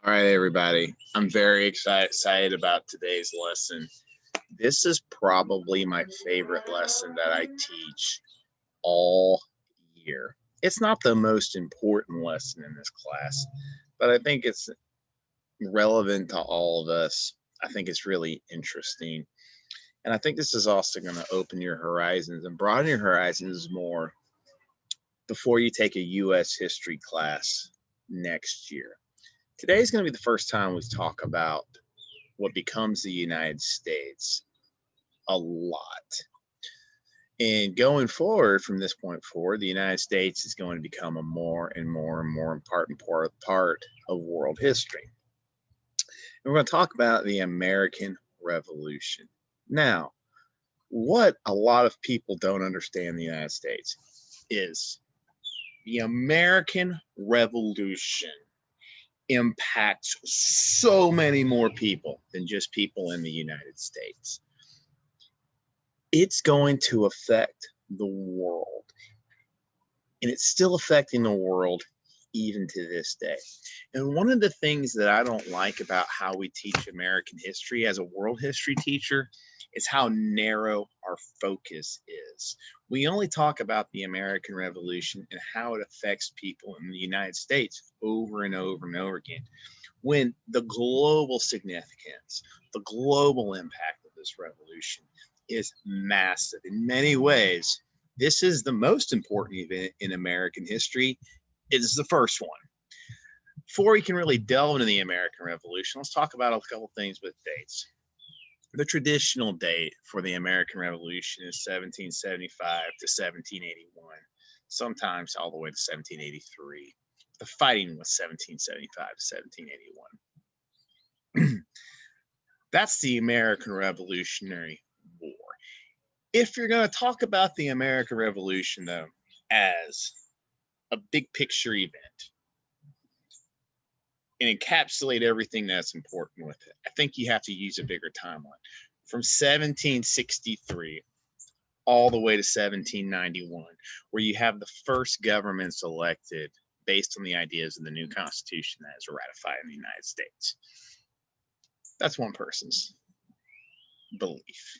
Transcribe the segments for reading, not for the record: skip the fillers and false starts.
All right, everybody. I'm very excited about today's lesson. This is probably my favorite lesson that I teach all year. It's not the most important lesson in this class, but I think it's relevant to all of us. I think it's really interesting. And I think this is also going to open your horizons and broaden your horizons more before you take a U.S. history class next year. Today is going to be the first time we talk about what becomes the United States a lot. And going forward from this point forward, the United States is going to become a more and more important part of world history. And we're going to talk about the American Revolution. Now, what a lot of people don't understand in the United States is the American Revolution impacts so many more people than just people in the United States. It's going to affect the world, and it's still affecting the world even to this day. And one of the things that I don't like about how we teach American history as a world history teacher is how narrow our focus is. We only talk about the American Revolution and how it affects people in the United States over and over and over again, when the global significance, the global impact of this revolution is massive. In many ways, this is the most important event in American history. It is the first one. Before we can really delve into the American Revolution, let's talk about a couple things with dates. The traditional date for the American Revolution is 1775 to 1781, sometimes all the way to 1783. The fighting was 1775 to 1781. That's the American Revolutionary War. If you're going to talk about the American Revolution, though, as a big picture event and encapsulate everything that's important with it, I think you have to use a bigger timeline. From 1763 all the way to 1791, where you have the first governments elected based on the ideas of the new Constitution that is ratified in the United States. That's one person's belief.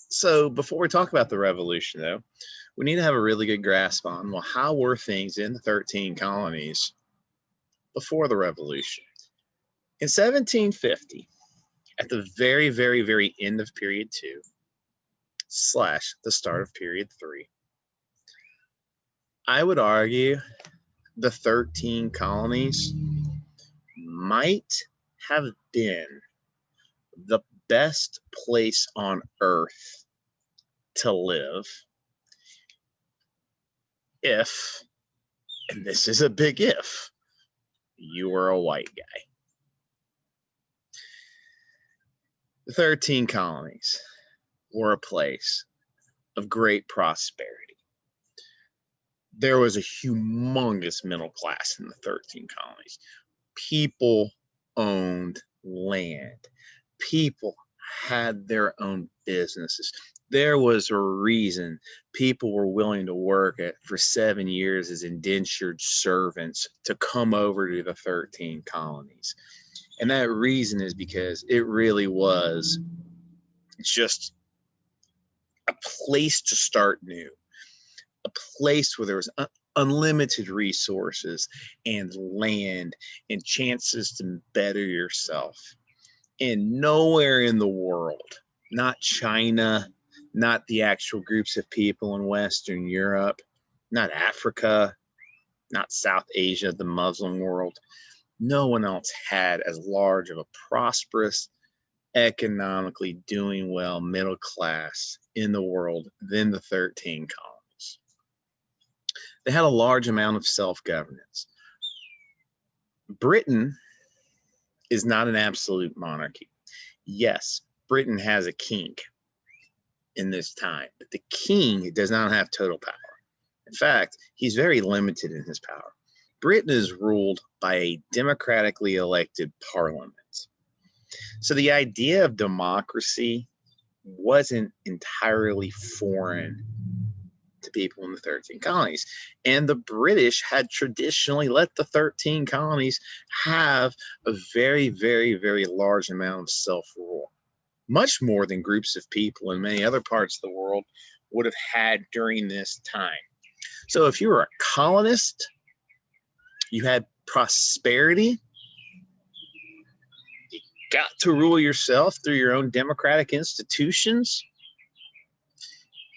So before we talk about the revolution, though, we need to have a really good grasp on, well, how were things in the 13 colonies before the revolution? In 1750, at the very end of period 2 / the start of period 3, I would argue the 13 colonies might have been the best place on earth to live if, and this is a big if, you were a white guy. The 13 colonies were a place of great prosperity. There was a humongous middle class in the 13 colonies. People owned land. People had their own businesses. There was a reason people were willing to work for 7 years as indentured servants to come over to the 13 colonies. And that reason is because it really was just a place to start new, a place where there was unlimited resources and land and chances to better yourself. And nowhere in the world, not China, not the actual groups of people in Western Europe, not Africa, not South Asia, the Muslim world, no one else had as large of a prosperous, economically doing well middle class in the world than the 13 colonies. They had a large amount of self-governance. Britain is not an absolute monarchy. Yes, Britain has a king in this time, but the king does not have total power. In fact, he's very limited in his power. Britain is ruled by a democratically elected parliament. So the idea of democracy wasn't entirely foreign to people in the 13 colonies. And the British had traditionally let the 13 colonies have a very, very, very large amount of self-rule, much more than groups of people in many other parts of the world would have had during this time. So if you were a colonist, you had prosperity, you got to rule yourself through your own democratic institutions,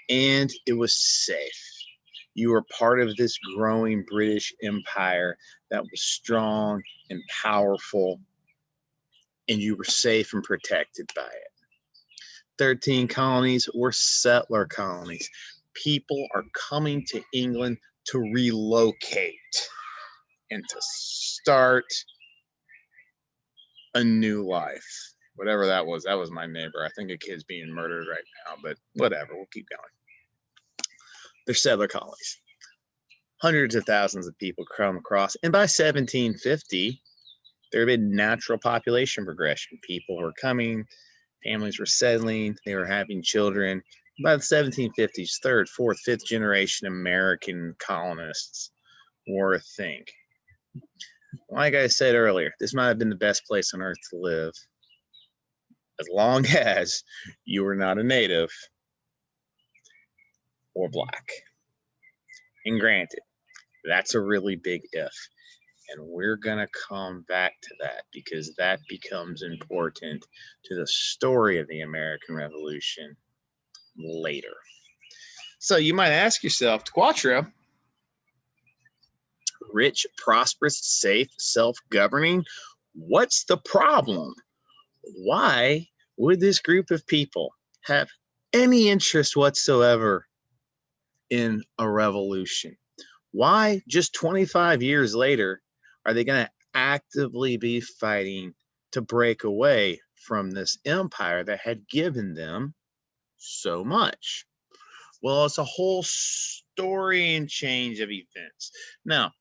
and it was safe. You were part of this growing British Empire that was strong and powerful, and you were safe and protected by it. 13 colonies were settler colonies. People are coming to England to relocate and to start a new life. Whatever that was my neighbor. I think a kid's being murdered right now, but whatever, we'll keep going. They're settler colonies. Hundreds of thousands of people come across, and by 1750, there had been natural population progression. People were coming, families were settling, they were having children. By the 1750s, third, fourth, fifth generation American colonists were a thing. Like I said earlier, this might have been the best place on earth to live, as long as you were not a native or black. And granted, that's a really big if. And we're going to come back to that because that becomes important to the story of the American Revolution later. So you might ask yourself, Quattro, rich, prosperous, safe, self-governing, what's the problem? Why would this group of people have any interest whatsoever in a revolution? Why, just 25 years later, are they going to actively be fighting to break away from this empire that had given them so much? Well, it's a whole story and change of events. Now,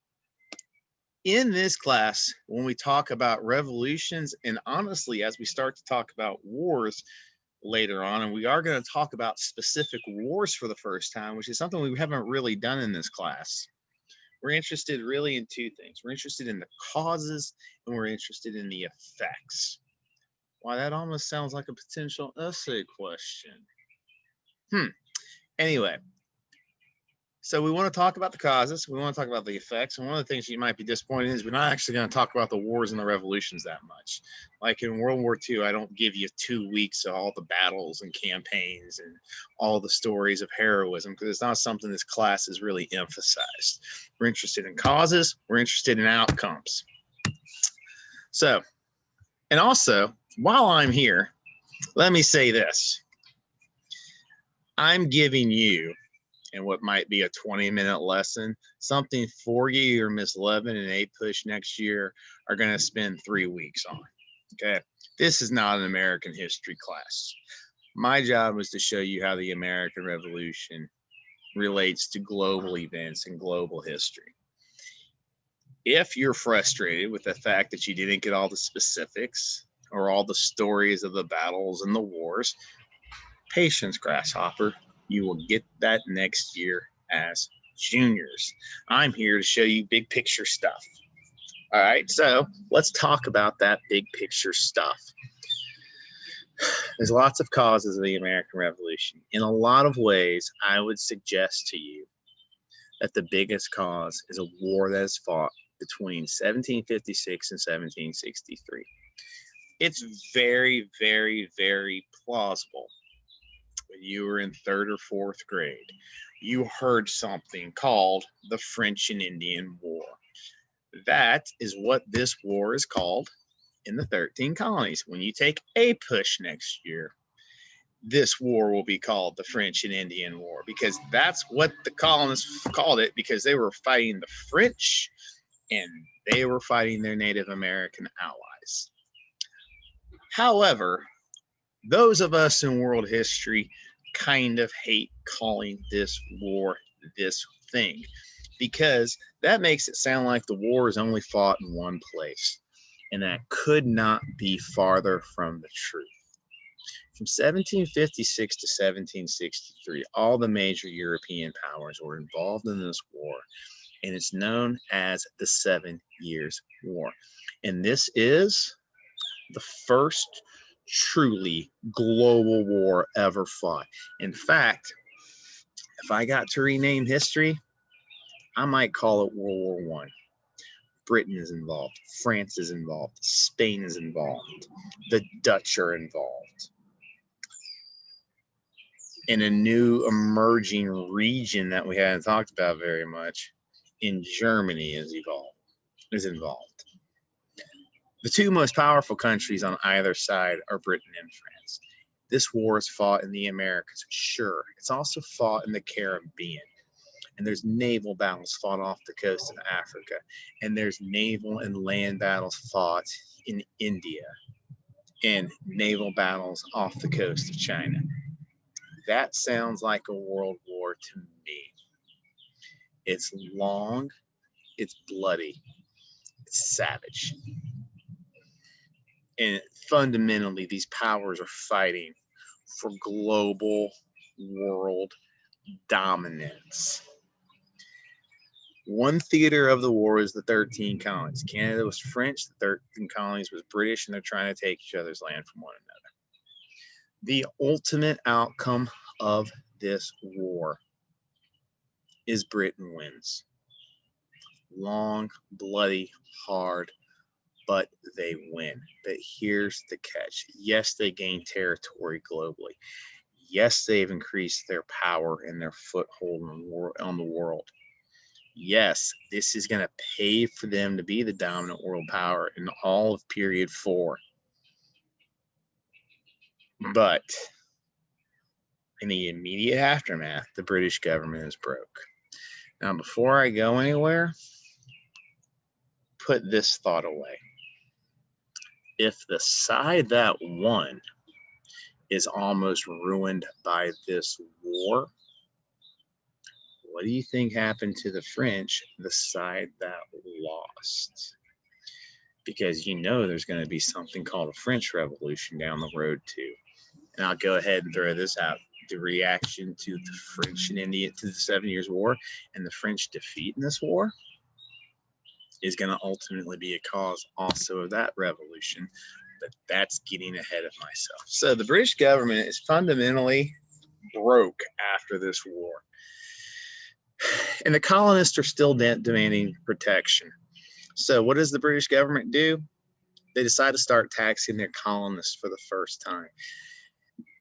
in this class, when we talk about revolutions, and honestly, as we start to talk about wars later on, and we are going to talk about specific wars for the first time, which is something we haven't really done in this class. We're interested really in two things. We're interested in the causes, and we're interested in the effects. Why, that almost sounds like a potential essay question. Anyway, so we want to talk about the causes. We want to talk about the effects. And one of the things you might be disappointed in is we're not actually going to talk about the wars and the revolutions that much. Like in World War II, I don't give you 2 weeks of all the battles and campaigns and all the stories of heroism because it's not something this class is really emphasized. We're interested in causes. We're interested in outcomes. So, and also, while I'm here, let me say this. I'm giving you, in what might be a 20-minute lesson, something Forgy or Miss Levin and APUSH next year are going to spend 3 weeks on. Okay, this is not an American history class. My job was to show you how the American Revolution relates to global events and global history. If you're frustrated with the fact that you didn't get all the specifics or all the stories of the battles and the wars, patience, grasshopper. You will get that next year as juniors. I'm here to show you big picture stuff. All right, so let's talk about that big picture stuff. There's lots of causes of the American Revolution. In a lot of ways, I would suggest to you that the biggest cause is a war that is fought between 1756 and 1763. It's very, very, very plausible. When you were in 3rd or 4th grade, you heard something called the French and Indian War. That is what this war is called in the 13 colonies. When you take APUSH next year, this war will be called the French and Indian War because that's what the colonists called it because they were fighting the French and they were fighting their Native American allies. However, those of us in world history kind of hate calling this war this thing because that makes it sound like the war is only fought in one place, and that could not be farther from the truth. From 1756 to 1763, all the major European powers were involved in this war, and it's known as the 7 Years' War. And this is the first truly global war ever fought. In fact, if I got to rename history, I might call it World War One. Britain is involved, France is involved, Spain is involved, the Dutch are involved. And a new emerging region that we hadn't talked about very much in Germany is involved. The two most powerful countries on either side are Britain and France. This war is fought in the Americas, sure. It's also fought in the Caribbean. And there's naval battles fought off the coast of Africa. And there's naval and land battles fought in India. And naval battles off the coast of China. That sounds like a world war to me. It's long, it's bloody, it's savage. And fundamentally, these powers are fighting for global world dominance. One theater of the war is the 13 colonies. Canada was French, the 13 colonies was British, and they're trying to take each other's land from one another. The ultimate outcome of this war is Britain wins. Long, bloody, hard, but they win. But here's the catch. Yes, they gain territory globally. Yes, they've increased their power and their foothold on the world. Yes, this is going to pay for them to be the dominant world power in all of period 4. But in the immediate aftermath, the British government is broke. Now, before I go anywhere, put this thought away. If the side that won is almost ruined by this war, what do you think happened to the French, the side that lost? Because you know there's going to be something called a French Revolution down the road too. And I'll go ahead and throw this out. The reaction to the French and India to the 7 Years' War and the French defeat in this war is going to ultimately be a cause also of that revolution. But that's getting ahead of myself. So the British government is fundamentally broke after this war. And the colonists are still demanding protection. So what does the British government do? They decide to start taxing their colonists for the first time.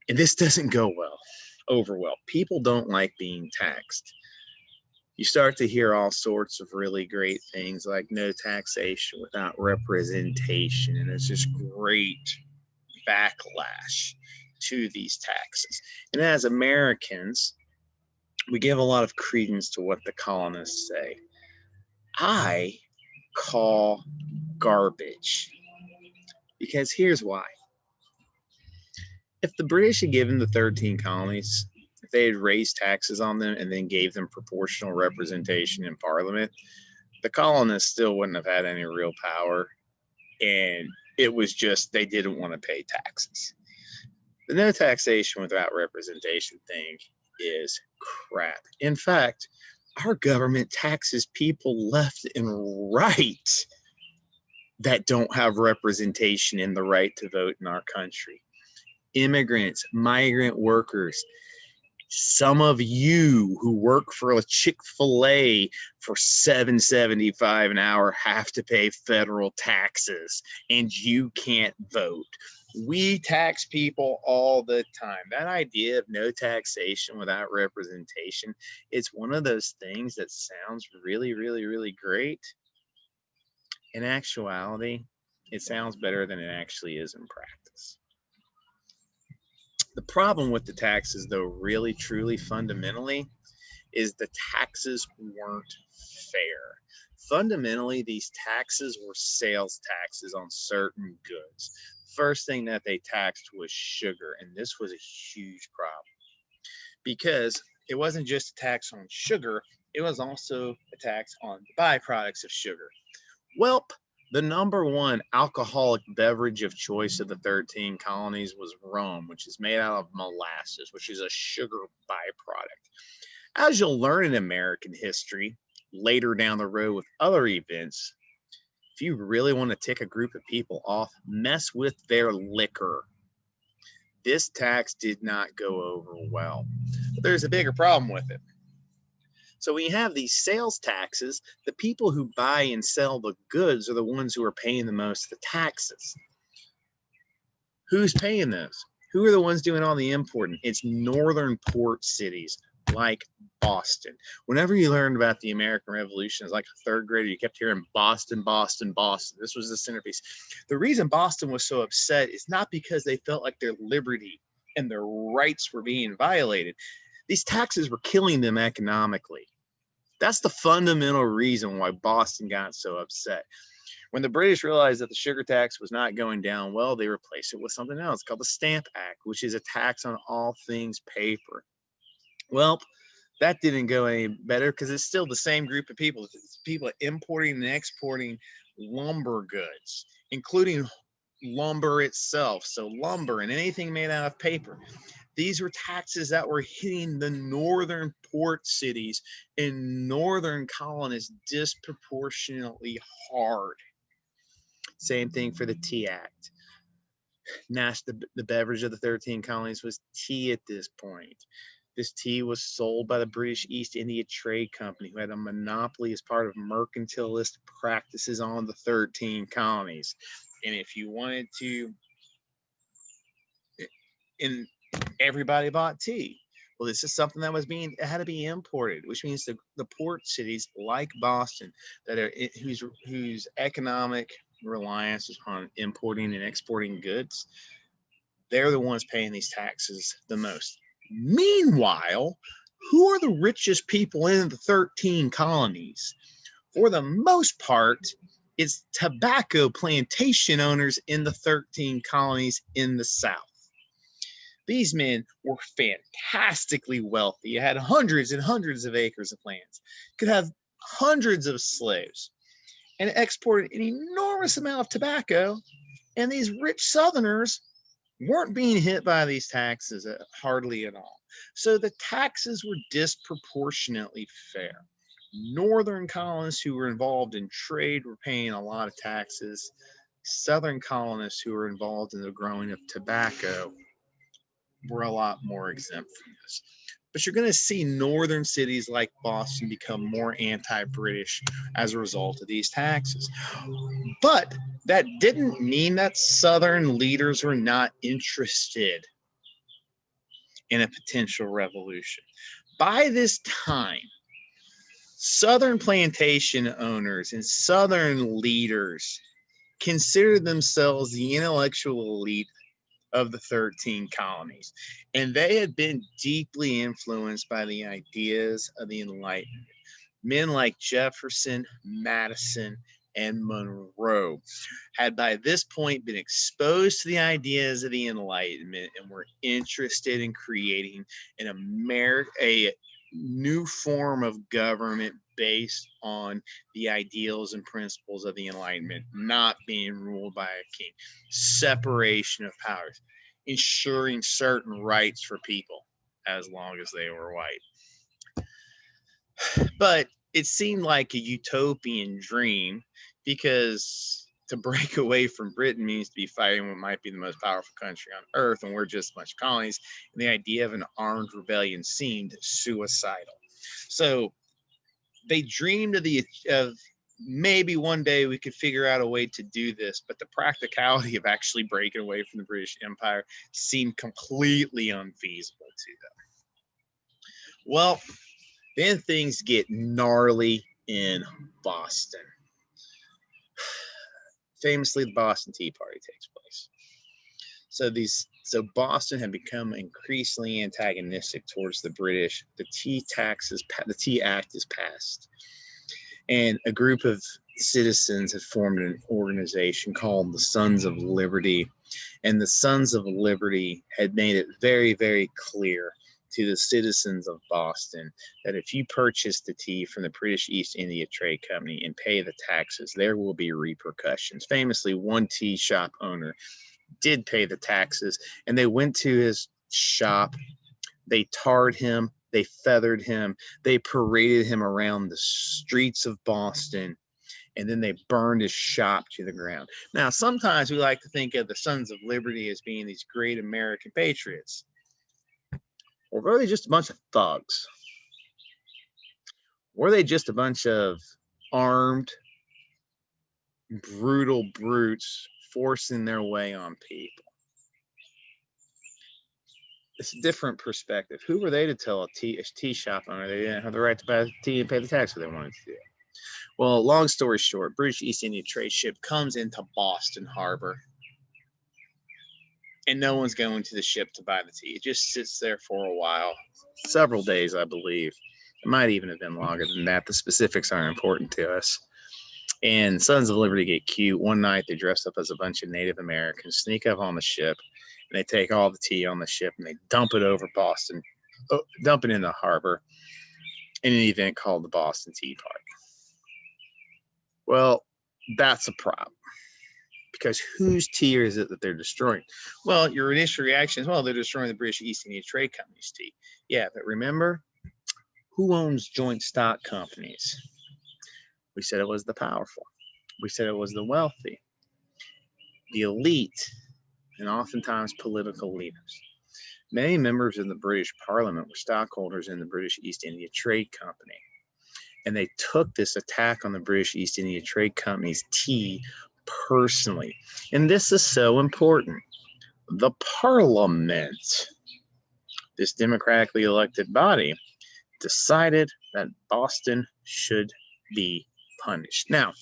And this doesn't go over well. People don't like being taxed. You start to hear all sorts of really great things like no taxation without representation. And it's just great backlash to these taxes. And as Americans, we give a lot of credence to what the colonists say. I call garbage. Because here's why. If the British had given the 13 colonies, if they had raised taxes on them and then gave them proportional representation in Parliament, the colonists still wouldn't have had any real power. And it was just they didn't want to pay taxes. The no taxation without representation thing is crap. In fact, our government taxes people left and right that don't have representation in the right to vote in our country. Immigrants, migrant workers, some of you who work for a Chick-fil-A for $7.75 an hour have to pay federal taxes, and you can't vote. We tax people all the time. That idea of no taxation without representation, it's one of those things that sounds really, really, really great. In actuality, it sounds better than it actually is in practice. The problem with the taxes, though, really, truly, fundamentally, is the taxes weren't fair. Fundamentally, these taxes were sales taxes on certain goods. First thing that they taxed was sugar, and this was a huge problem because it wasn't just a tax on sugar, it was also a tax on the byproducts of sugar. Welp, The number one alcoholic beverage of choice of the 13 colonies was rum, which is made out of molasses, which is a sugar byproduct. As you'll learn in American history later down the road with other events, if you really want to tick a group of people off, mess with their liquor. This tax did not go over well, but there's a bigger problem with it. So when you have these sales taxes, the people who buy and sell the goods are the ones who are paying the most of the taxes. Who's paying those? Who are the ones doing all the importing? It's northern port cities like Boston. Whenever you learned about the American Revolution as like a third grader, you kept hearing Boston, Boston, Boston. This was the centerpiece. The reason Boston was so upset is not because they felt like their liberty and their rights were being violated. These taxes were killing them economically. That's the fundamental reason why Boston got so upset. When the British realized that the sugar tax was not going down well, they replaced it with something else called the Stamp Act, which is a tax on all things paper. Well, that didn't go any better because it's still the same group of people. It's people importing and exporting lumber goods, including lumber itself. So lumber and anything made out of paper. These were taxes that were hitting the northern port cities and northern colonists disproportionately hard. Same thing for the Tea Act. The beverage of the 13 colonies was tea at this point. This tea was sold by the British East India Trade Company, who had a monopoly as part of mercantilist practices on the 13 colonies. And if you wanted to, and everybody bought tea. Well, this is something that it had to be imported, which means the port cities like Boston that are whose economic reliance is on importing and exporting goods, they're the ones paying these taxes the most. Meanwhile, who are the richest people in the 13 colonies? For the most part, it's tobacco plantation owners in the 13 colonies in the South. These men were fantastically wealthy. You had hundreds and hundreds of acres of lands, could have hundreds of slaves, and exported an enormous amount of tobacco. And these rich Southerners weren't being hit by these taxes hardly at all. So the taxes were disproportionately fair. Northern colonists who were involved in trade were paying a lot of taxes. Southern colonists who were involved in the growing of tobacco were a lot more exempt from this. But you're going to see northern cities like Boston become more anti-British as a result of these taxes. But that didn't mean that Southern leaders were not interested in a potential revolution. By this time, Southern plantation owners and Southern leaders considered themselves the intellectual elite of the 13 colonies, and they had been deeply influenced by the ideas of the Enlightenment. Men like Jefferson, Madison, and Monroe had by this point been exposed to the ideas of the Enlightenment and were interested in creating a new form of government based on the ideals and principles of the Enlightenment, not being ruled by a king, separation of powers, ensuring certain rights for people as long as they were white. But it seemed like a utopian dream because to break away from Britain means to be fighting what might be the most powerful country on earth, and we're just a bunch of colonies, and the idea of an armed rebellion seemed suicidal. So they dreamed of maybe one day we could figure out a way to do this, but the practicality of actually breaking away from the British Empire seemed completely unfeasible to them. Well, then things get gnarly in Boston. Famously, the Boston Tea Party takes place. So Boston had become increasingly antagonistic towards the British. The Tea Act is passed, and a group of citizens had formed an organization called the Sons of Liberty. And the Sons of Liberty had made it very, very clear to the citizens of Boston that if you purchase the tea from the British East India Trade Company and pay the taxes, there will be repercussions. Famously, one tea shop owner did pay the taxes, and they went to his shop, they tarred him, they feathered him, they paraded him around the streets of Boston, and then they burned his shop to the ground. Now, sometimes we like to think of the Sons of Liberty as being these great American patriots. Or were they just a bunch of thugs? Were they just a bunch of armed, brutal brutes forcing their way on people? It's a different perspective. Who were they to tell a tea shop owner they didn't have the right to buy tea and pay the tax if they wanted to do it? Well, long story short, British East India trade ship comes into Boston Harbor, and no one's going to the ship to buy the tea. It just sits there for a while, several days, I believe. It might even have been longer than that. The specifics aren't important to us. And Sons of Liberty get cute. One night, they dress up as a bunch of Native Americans, sneak up on the ship, and they take all the tea on the ship and they dump it over Boston, dump it in the harbor in an event called the Boston Tea Party. Well, that's a problem. Because whose tea is it that they're destroying? Well, your initial reaction is, well, they're destroying the British East India Trade Company's tea. Yeah, but remember, who owns joint stock companies? We said it was the powerful. We said it was the wealthy, the elite, and oftentimes political leaders. Many members of the British Parliament were stockholders in the British East India Trade Company. And they took this attack on the British East India Trade Company's tea personally. And this is so important. The Parliament, this democratically elected body, decided that Boston should be punished. Now,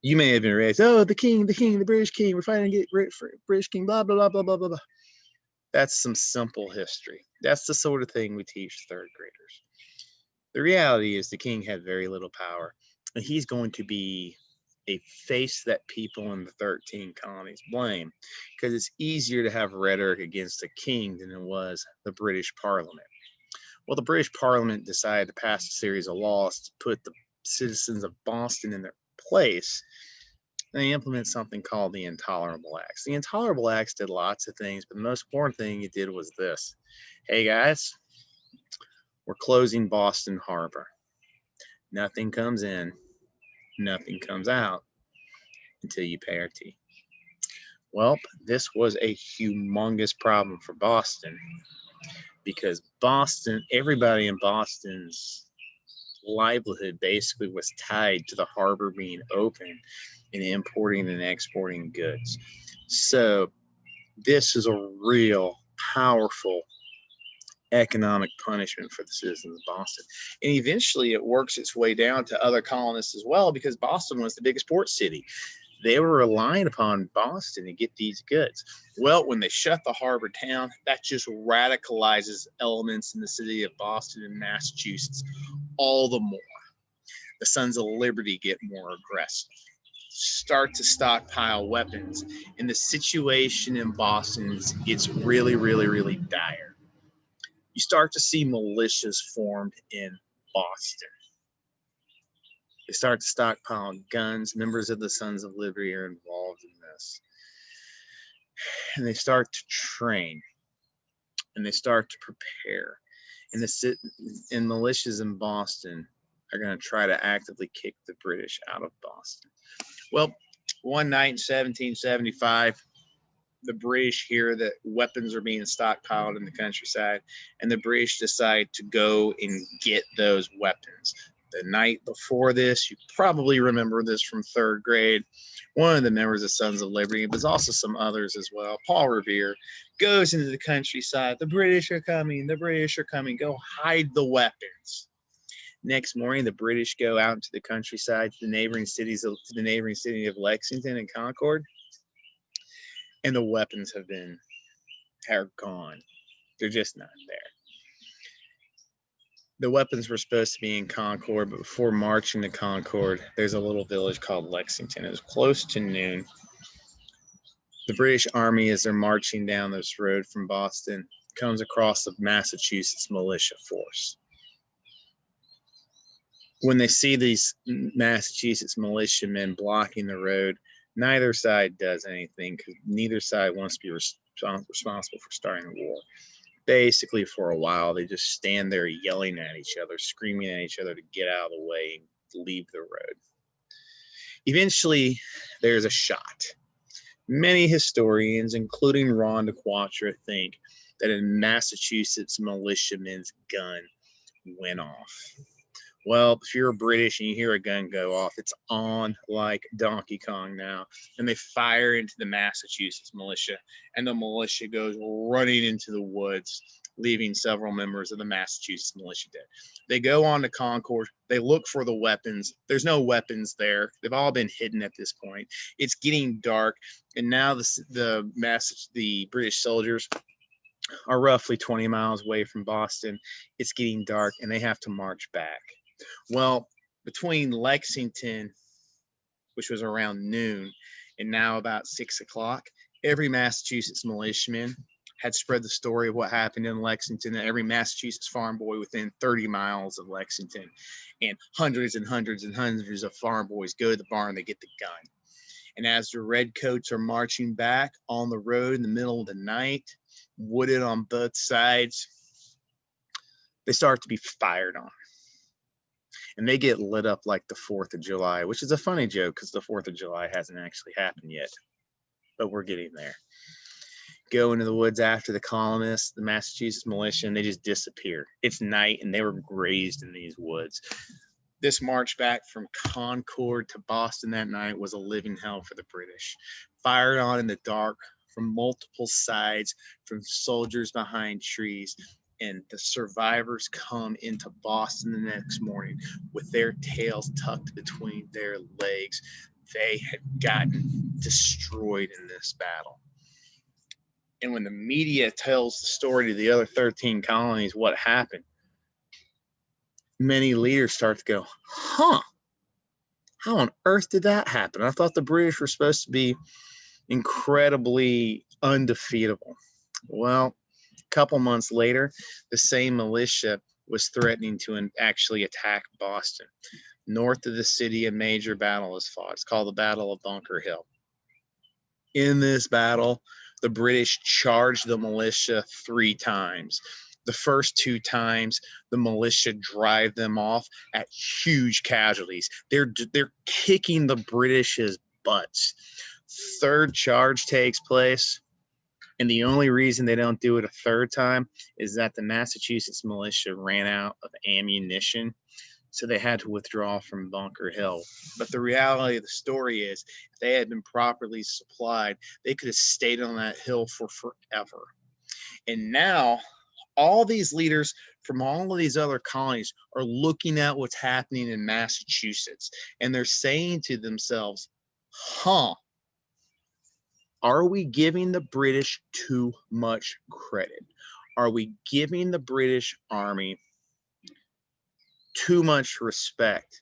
you may have been raised, oh, the king, the British king, we're fighting to get rid of British king, blah, blah, blah, blah, blah, blah, blah. That's some simple history. That's the sort of thing we teach third graders. The reality is the king had very little power, and he's going to be a face that people in the 13 colonies blame, because it's easier to have rhetoric against a king than it was the British Parliament. Well, the British Parliament decided to pass a series of laws to put the citizens of Boston in their place, and they implement something called the Intolerable Acts. The Intolerable Acts did lots of things, but the most important thing it did was this. Hey, guys, we're closing Boston Harbor. Nothing comes in, nothing comes out until you pay our tea. Well, this was a humongous problem for Boston, because Boston, everybody in Boston's livelihood basically was tied to the harbor being open and importing and exporting goods. So this is a real powerful economic punishment for the citizens of Boston. And eventually it works its way down to other colonists as well, because Boston was the biggest port city. They were relying upon Boston to get these goods. Well, when they shut the harbor down, that just radicalizes elements in the city of Boston and Massachusetts all the more. The Sons of Liberty get more aggressive, start to stockpile weapons, and the situation in Boston gets really, really, really dire. You start to see militias formed in Boston. They start to stockpile guns. Members of the Sons of Liberty are involved in this. And they start to train. And they start to prepare. And militias in Boston are going to try to actively kick the British out of Boston. Well, one night in 1775, the British hear that weapons are being stockpiled in the countryside, and the British decide to go and get those weapons. The night before this, you probably remember this from third grade, one of the members of Sons of Liberty, but there's also some others as well, Paul Revere, goes into the countryside. The British are coming. The British are coming. Go hide the weapons. Next morning, the British go out into the countryside to the neighboring city of Lexington and Concord, and the weapons are gone. They're just not there. The weapons were supposed to be in Concord, but before marching to Concord, there's a little village called Lexington. It was close to noon. The British Army, as they're marching down this road from Boston, comes across the Massachusetts militia force. When they see these Massachusetts militiamen blocking the road, neither side does anything because neither side wants to be responsible for starting the war. Basically, for a while, they just stand there yelling at each other, screaming at each other to get out of the way and leave the road. Eventually, there's a shot. Many historians, including Ron DeQuatra, think that a Massachusetts militiaman's gun went off. Well, if you're British and you hear a gun go off, it's on like Donkey Kong now. And they fire into the Massachusetts militia, and the militia goes running into the woods, leaving several members of the Massachusetts militia dead. They go on to Concord. They look for the weapons. There's no weapons there. They've all been hidden at this point. It's getting dark, and now the British soldiers are roughly 20 miles away from Boston. It's getting dark, and they have to march back. Well, between Lexington, which was around noon, and now about 6 o'clock, every Massachusetts militiaman had spread the story of what happened in Lexington, and every Massachusetts farm boy within 30 miles of Lexington. And hundreds and hundreds and hundreds of farm boys go to the barn, they get the gun. And as the redcoats are marching back on the road in the middle of the night, wooded on both sides, they start to be fired on. And they get lit up like the 4th of July, which is a funny joke because the 4th of July hasn't actually happened yet. But we're getting there. Go into the woods after the colonists, the Massachusetts militia, and they just disappear. It's night, and they were grazed in these woods. This march back from Concord to Boston that night was a living hell for the British. Fired on in the dark from multiple sides, from soldiers behind trees. And the survivors come into Boston the next morning with their tails tucked between their legs. They had gotten destroyed in this battle. And when the media tells the story to the other 13 colonies, what happened, many leaders start to go, how on earth did that happen? I thought the British were supposed to be incredibly undefeatable. Well, a couple months later, the same militia was threatening to actually attack Boston. North of the city, a major battle is fought. It's called the Battle of Bunker Hill. In this battle, the British charged the militia 3 times. The first 2 times, the militia drive them off at huge casualties. They're kicking the British's butts. Third charge takes place, and the only reason they don't do it a third time is that the Massachusetts militia ran out of ammunition, so they had to withdraw from Bunker Hill. But the reality of the story is, if they had been properly supplied, they could have stayed on that hill for forever. And now, all these leaders from all of these other colonies are looking at what's happening in Massachusetts, and they're saying to themselves, are we giving the British too much credit? Are we giving the British Army too much respect?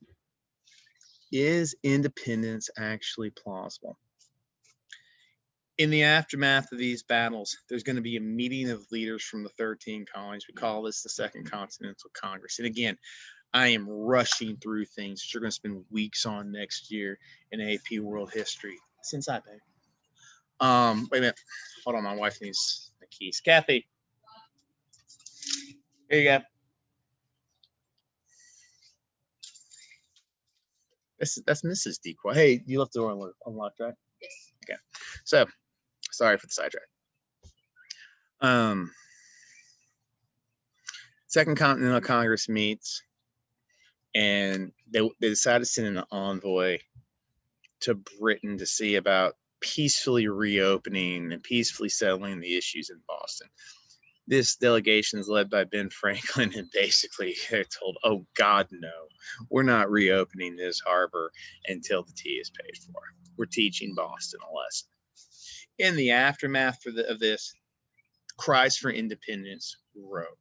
Is independence actually plausible? In the aftermath of these battles, there's going to be a meeting of leaders from the 13 colonies. We call this the Second Continental Congress. And again, I am rushing through things that you're going to spend weeks on next year in AP World History. Since I paid. Wait a minute. Hold on, my wife needs the keys. Kathy, here you go. That's Mrs. Decoy. Hey, you left the door unlocked, right? Yes. Okay. So, sorry for the sidetrack. Second Continental Congress meets, and they decided to send an envoy to Britain to see about peacefully reopening and peacefully settling the issues in Boston. This delegation is led by Ben Franklin, and basically they're told, oh, God, no, we're not reopening this harbor until the tea is paid for. We're teaching Boston a lesson. In the aftermath of this, cries for independence grow.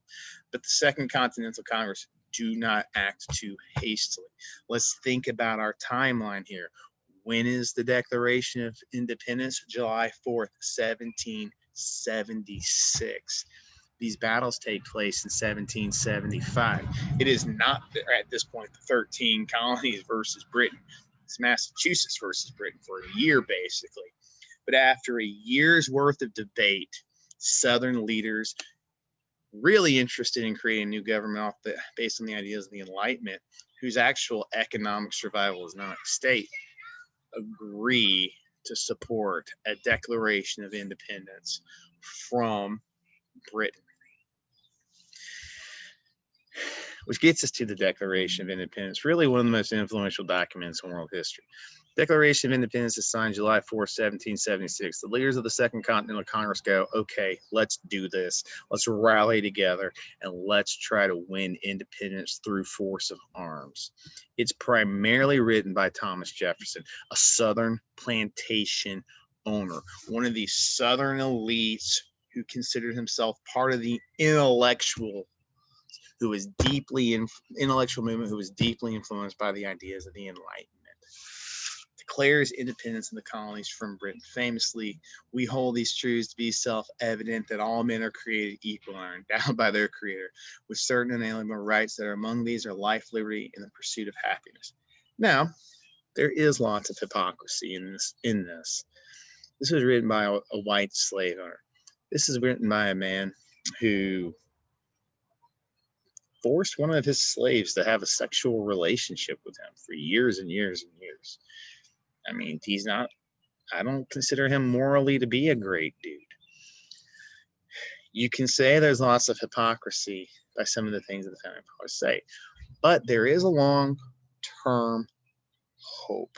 But the Second Continental Congress do not act too hastily. Let's think about our timeline here. When is the Declaration of Independence? July 4th, 1776. These battles take place in 1775. It is not at this point the 13 colonies versus Britain. It's Massachusetts versus Britain for a year, basically. But after a year's worth of debate, Southern leaders really interested in creating a new government based on the ideas of the Enlightenment, whose actual economic survival is not at stake, agree to support a declaration of independence from Britain. Which gets us to the Declaration of Independence, really one of the most influential documents in world history. Declaration of Independence is signed July 4, 1776. The leaders of the Second Continental Congress go, okay, let's do this. Let's rally together and let's try to win independence through force of arms. It's primarily written by Thomas Jefferson, a Southern plantation owner, one of these Southern elites who considered himself part of the intellectual intellectual movement who was deeply influenced by the ideas of the Enlightenment. Declares independence in the colonies from Britain. Famously, we hold these truths to be self-evident that all men are created equal and are endowed by their Creator with certain inalienable rights that are among these are life, liberty, and the pursuit of happiness. Now, there is lots of hypocrisy in this. This was written by a white slave owner. This is written by a man who forced one of his slaves to have a sexual relationship with him for years and years and years. I mean, I don't consider him morally to be a great dude. You can say there's lots of hypocrisy by some of the things that the founding fathers say, but there is a long-term hope.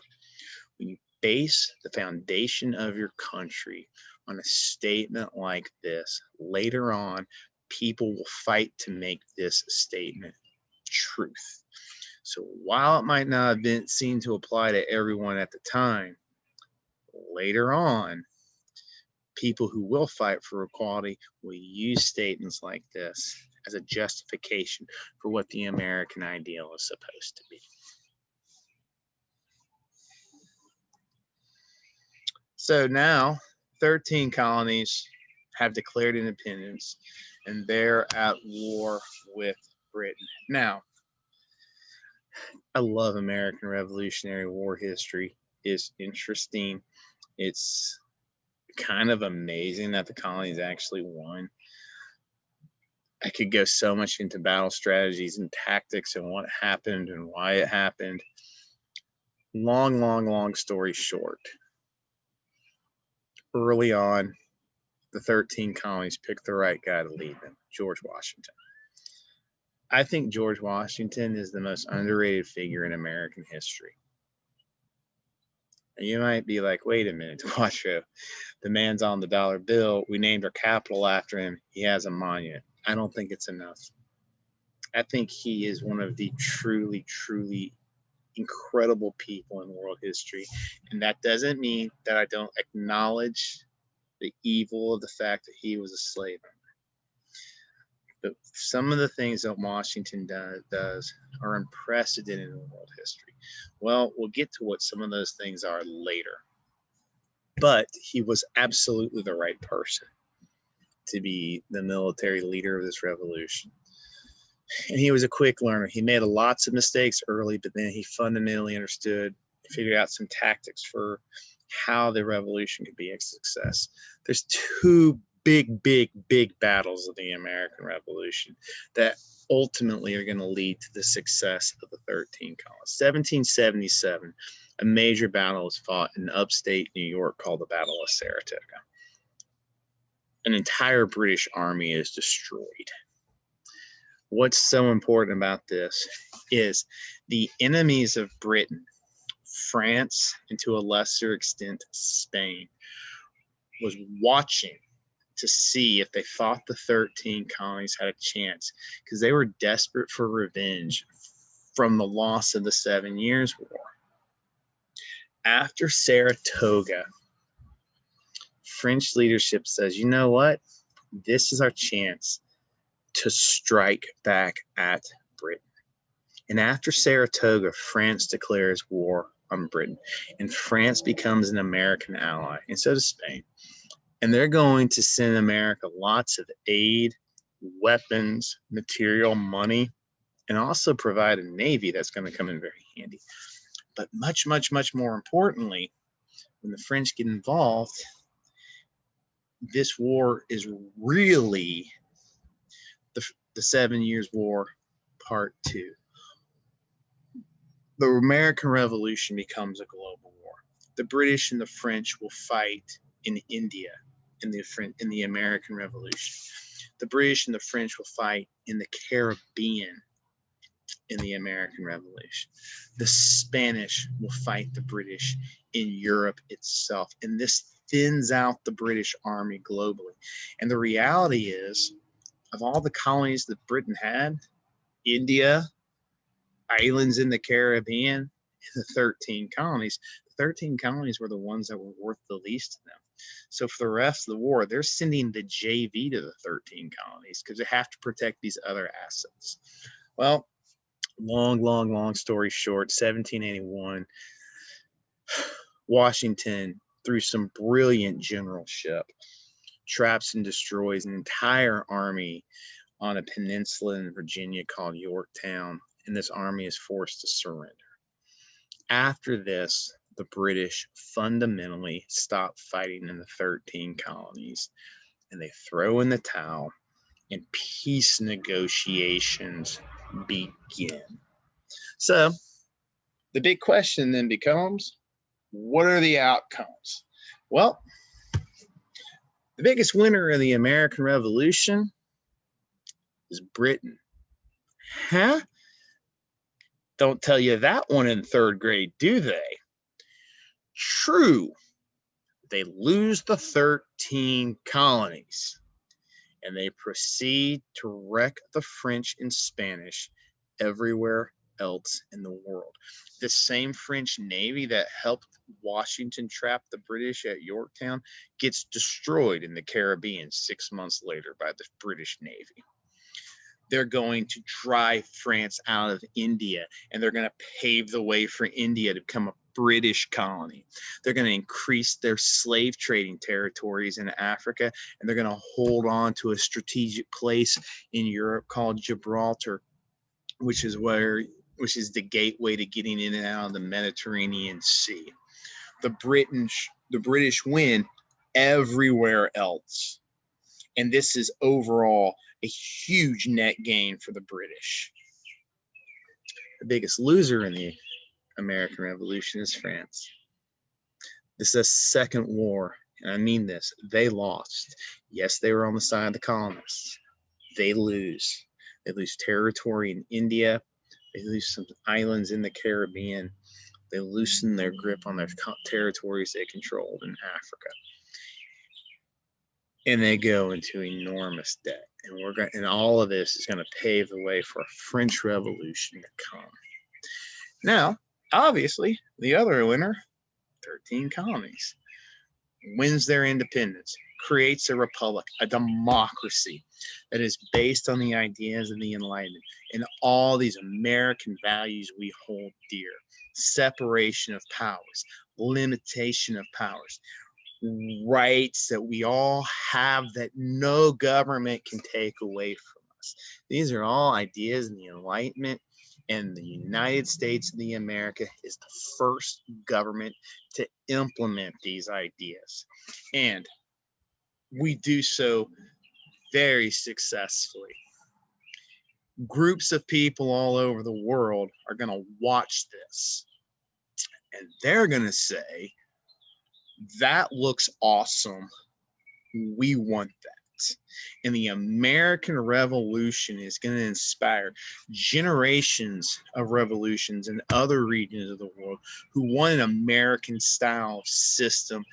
When you base the foundation of your country on a statement like this, later on, people will fight to make this statement truth. So while it might not have been seen to apply to everyone at the time, later on, people who will fight for equality will use statements like this as a justification for what the American ideal is supposed to be. So now, 13 colonies have declared independence, and they're at war with Britain. Now, I love American Revolutionary War history. It's interesting. It's kind of amazing that the colonies actually won. I could go so much into battle strategies and tactics and what happened and why it happened. Long story short. Early on, the 13 colonies picked the right guy to lead them, George Washington. I think George Washington is the most underrated figure in American history. And you might be like, wait a minute, Washoe. The man's on the dollar bill. We named our capital after him. He has a monument. I don't think it's enough. I think he is one of the truly incredible people in world history. And that doesn't mean that I don't acknowledge the evil of the fact that he was a slave owner. But some of the things that Washington does are unprecedented in world history. Well, we'll get to what some of those things are later. But he was absolutely the right person to be the military leader of this revolution. And he was a quick learner. He made lots of mistakes early, but then he fundamentally understood, figured out some tactics for how the revolution could be a success. There's two big battles of the American Revolution that ultimately are going to lead to the success of the 13 colonies. 1777, a major battle was fought in upstate New York called the Battle of Saratoga. An entire British army is destroyed. What's so important about this is the enemies of Britain, France, and to a lesser extent Spain, was watching to see if they thought the 13 colonies had a chance, because they were desperate for revenge from the loss of the 7 Years' War. After Saratoga, French leadership says, you know what? This is our chance to strike back at Britain. And after Saratoga, France declares war on Britain, and France becomes an American ally, and so does Spain. And they're going to send America lots of aid weapons, material, money, and also provide a navy that's going to come in very handy. But much, much, much more importantly, when the French get involved, this war is really the 7 Years' War Part 2. The American Revolution becomes a global war. The British and the French will fight in India in the American Revolution. The British and the French will fight in the Caribbean in the American Revolution. The Spanish will fight the British in Europe itself. And this thins out the British army globally. And the reality is, of all the colonies that Britain had, India, islands in the Caribbean, the 13 colonies, the 13 colonies were the ones that were worth the least to them. So for the rest of the war, they're sending the JV to the 13 colonies because they have to protect these other assets. Well, long story short, 1781, Washington, through some brilliant generalship, traps and destroys an entire army on a peninsula in Virginia called Yorktown, and this army is forced to surrender. After this, the British fundamentally stop fighting in the 13 colonies, and they throw in the towel, and peace negotiations begin. So the big question then becomes, what are the outcomes? Well, the biggest winner of the American Revolution is Britain. Huh? Don't tell you that one in third grade, do they? True. They lose the 13 colonies, and they proceed to wreck the French and Spanish everywhere else in the world. The same French Navy that helped Washington trap the British at Yorktown gets destroyed in the Caribbean 6 months later by the British Navy. They're going to drive France out of India, and they're going to pave the way for India to become a British colony. They're going to increase their slave trading territories in Africa, and they're going to hold on to a strategic place in Europe called Gibraltar, which is the gateway to getting in and out of the Mediterranean Sea. The British win everywhere else, and this is overall a huge net gain for the British. The biggest loser in the American Revolution is France. This is a second war, and I mean this. They lost. Yes, they were on the side of the colonists. They lose. They lose territory in India. They lose some islands in the Caribbean. They loosen their grip on their territories they controlled in Africa. And they go into enormous debt. And all of this is going to pave the way for a French Revolution to come. Now, obviously, the other winner, 13 colonies, wins their independence, creates a republic, a democracy that is based on the ideas of the Enlightenment and all these American values we hold dear: separation of powers, limitation of powers, rights that we all have that no government can take away from us. These are all ideas in the Enlightenment, and the United States of America is the first government to implement these ideas. And we do so very successfully. Groups of people all over the world are going to watch this, and they're going to say, that looks awesome. We want that. And the American Revolution is going to inspire generations of revolutions in other regions of the world who want an American style system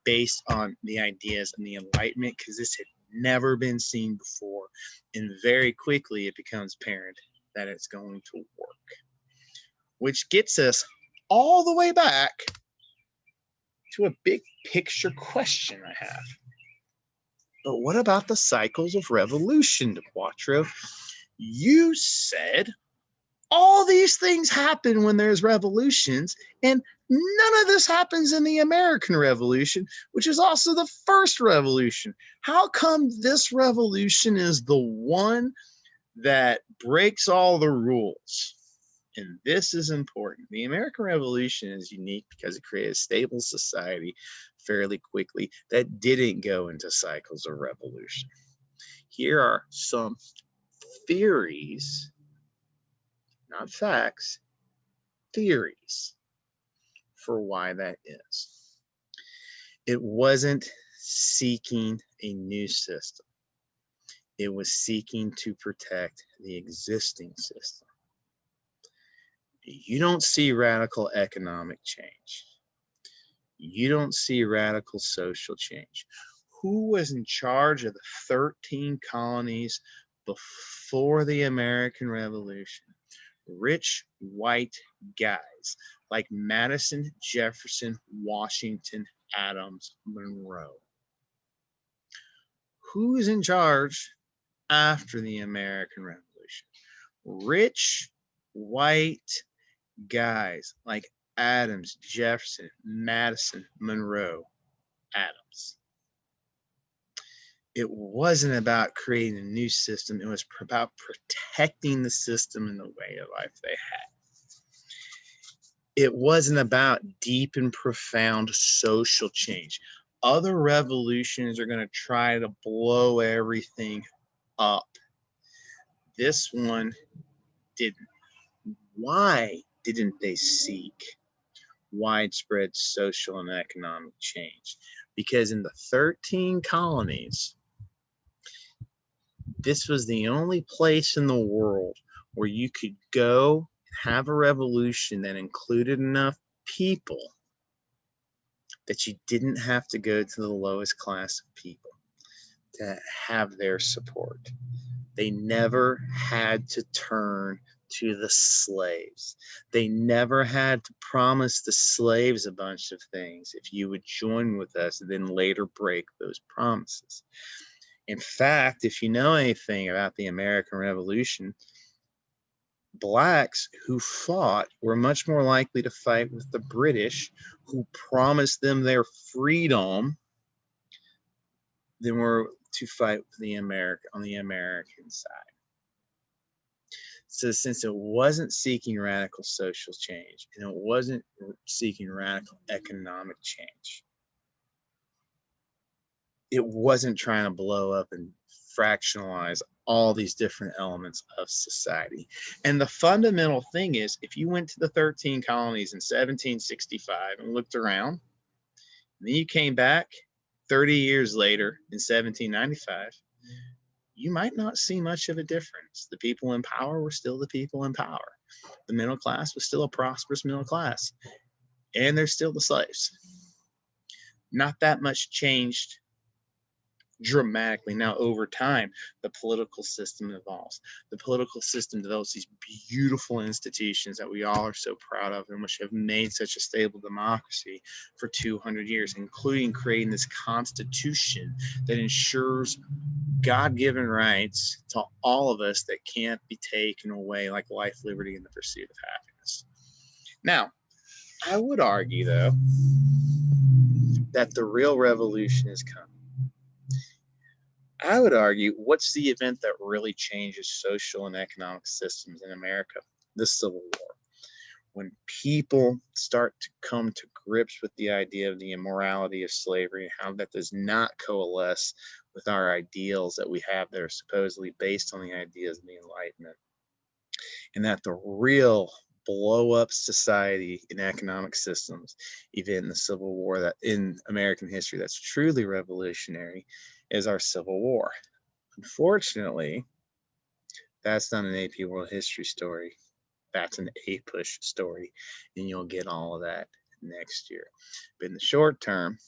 based on the ideas and the Enlightenment, because this had never been seen before. And very quickly it becomes apparent that it's going to work. Which gets us all the way back to a big picture question I have. But what about the cycles of revolution, DeQuattro? You said All these things happen when there's revolutions, and none of this happens in the American Revolution, which is also the first revolution. How come this revolution is the one that breaks all the rules? And this is important. The American Revolution is unique because it created a stable society fairly quickly that didn't go into cycles of revolution. Here are some theories, not facts, theories for why that is. It wasn't seeking a new system. It was seeking to protect the existing system. You don't see radical economic change. You don't see radical social change. Who was in charge of the 13 colonies before the American Revolution? Rich white guys like Madison, Jefferson, Washington, Adams, Monroe. Who's in charge after the American Revolution? Rich white guys like Adams, Jefferson, Madison, Monroe, Adams. It wasn't about creating a new system. It was about protecting the system and the way of life they had. It wasn't about deep and profound social change. Other revolutions are going to try to blow everything up. This one didn't. Why didn't they seek widespread social and economic change? Because in the 13 colonies, this was the only place in the world where you could go and have a revolution that included enough people that you didn't have to go to the lowest class of people to have their support. They never had to turn to the slaves. They never had to promise the slaves a bunch of things if you would join with us and then later break those promises. In fact, if you know anything about the American Revolution, blacks who fought were much more likely to fight with the British, who promised them their freedom, than were to fight with the on the American side. So since it wasn't seeking radical social change and it wasn't seeking radical economic change, it wasn't trying to blow up and fractionalize all these different elements of society. And the fundamental thing is, if you went to the 13 colonies in 1765 and looked around, and then you came back 30 years later in 1795, you might not see much of a difference. The people in power were still the people in power. The middle class was still a prosperous middle class, and they're still the slaves. Not that much changed dramatically. Now, over time, the political system evolves. The political system develops these beautiful institutions that we all are so proud of and which have made such a stable democracy for 200 years, including creating this constitution that ensures God-given rights to all of us that can't be taken away, like life, liberty, and the pursuit of happiness. Now, I would argue, though, that the real revolution is coming. I would argue, what's the event that really changes social and economic systems in America? The Civil War. When people start to come to grips with the idea of the immorality of slavery and how that does not coalesce with our ideals that we have that are supposedly based on the ideas of the Enlightenment, and that the real blow up society and economic systems, even in the Civil War, that in American history that's truly revolutionary, is our Civil War. Unfortunately, that's not an AP World History story. That's an APUSH story, and you'll get all of that next year. But in the short term,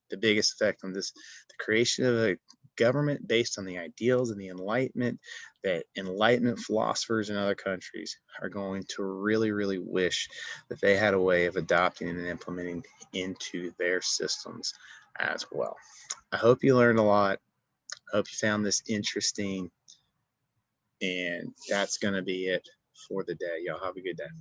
the biggest effect on this, the creation of a government based on the ideals of the Enlightenment, that Enlightenment philosophers in other countries are going to really, really wish that they had a way of adopting and implementing into their systems as well. I hope you learned a lot. I hope you found this interesting. And that's going to be it for the day. Y'all have a good day.